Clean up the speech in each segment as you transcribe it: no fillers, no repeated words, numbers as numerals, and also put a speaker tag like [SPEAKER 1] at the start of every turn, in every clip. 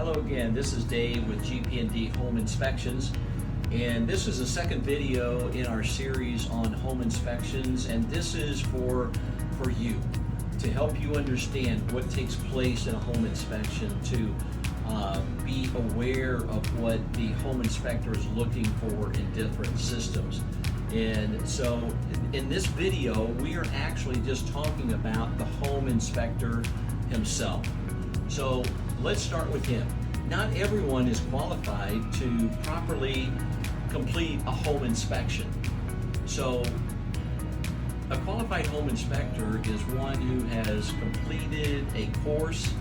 [SPEAKER 1] Hello again, this is Dave with GP&D Home Inspections, and this is the second video in our series on home inspections, and this is for you, to help you understand what takes place in a home inspection, to be aware of what the home inspector is looking for in different systems. And so in this video, we are actually just talking about the home inspector himself. So let's start with him. Not everyone is qualified to properly complete a home inspection. So a qualified home inspector is one who has completed a course,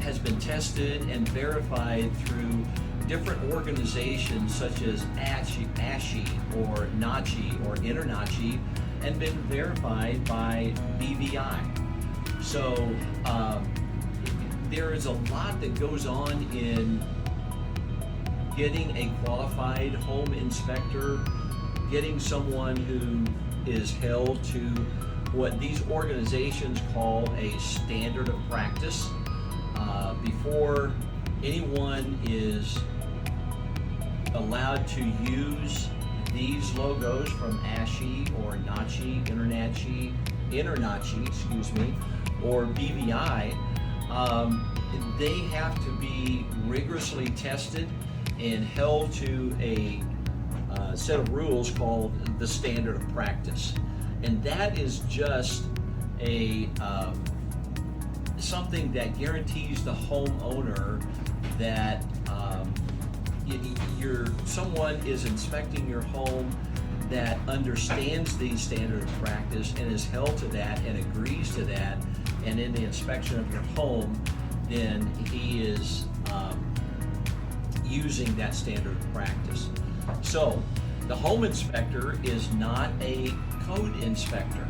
[SPEAKER 1] has been tested and verified through different organizations such as ASHI or NACHI or InterNACHI, and been verified by BVI. So there is a lot that goes on in getting a qualified home inspector, getting someone who is held to what these organizations call a standard of practice. Before anyone is allowed to use these logos from ASHI or NACHI, InterNACHI, or BVI, they have to be rigorously tested and held to a set of rules called the standard of practice. And that is just a something that guarantees the homeowner that someone is inspecting your home that understands the standard of practice and is held to that and agrees to that, and in the inspection of your home, then he is using that standard of practice. So the home inspector is not a code inspector.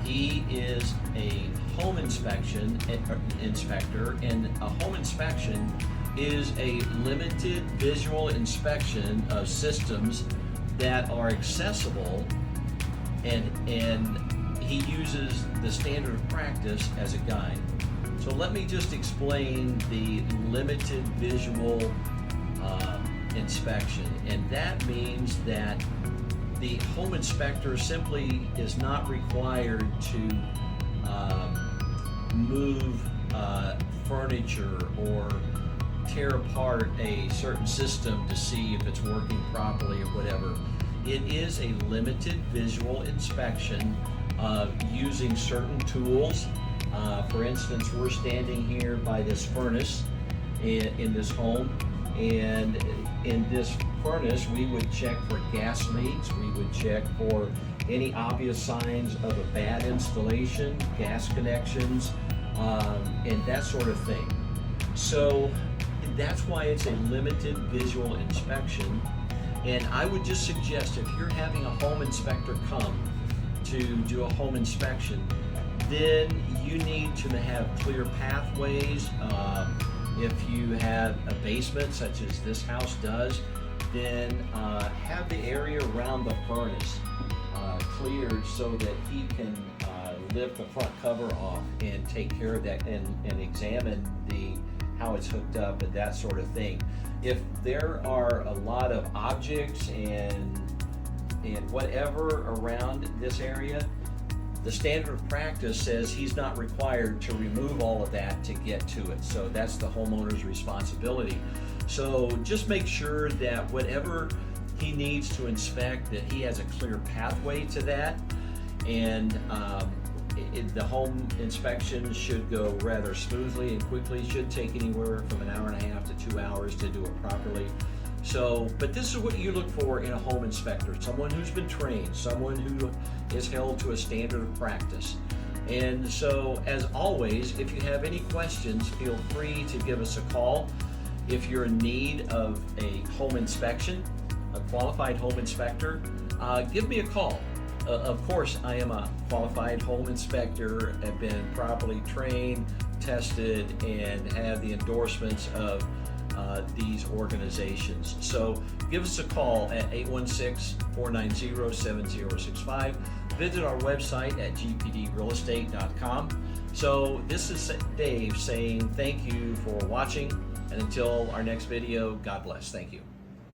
[SPEAKER 1] He is a home inspector, and a home inspection is a limited visual inspection of systems that are accessible, and he uses the standard of practice as a guide. So let me just explain the limited visual inspection, and that means that the home inspector simply is not required to move furniture or tear apart a certain system to see if it's working properly or whatever. It is a limited visual inspection of using certain tools. For instance, we're standing here by this furnace in this home, and in this furnace we would check for gas leaks, we would check for any obvious signs of a bad installation, gas connections, and that sort of thing. So that's why it's a limited visual inspection. And I would just suggest, if you're having a home inspector come to do a home inspection, then you need to have clear pathways. If you have a basement, such as this house does, then have the area around the furnace cleared so that he can lift the front cover off and take care of that and examine how it's hooked up and that sort of thing. If there are a lot of objects and whatever around this area, the standard of practice says he's not required to remove all of that to get to it. So that's the homeowner's responsibility. So just make sure that whatever he needs to inspect, that he has a clear pathway to that, and the home inspection should go rather smoothly and quickly. It should take anywhere from an hour and a half to 2 hours to do it properly. So, but this is what you look for in a home inspector: someone who's been trained, someone who is held to a standard of practice. And so, as always, if you have any questions, feel free to give us a call. If you're in need of a home inspection, a qualified home inspector, give me a call. Of course, I am a qualified home inspector, have been properly trained, tested, and have the endorsements of these organizations. So give us a call at 816-490-7065. Visit our website at gpdrealestate.com. So this is Dave saying thank you for watching, and until our next video, God bless. Thank you.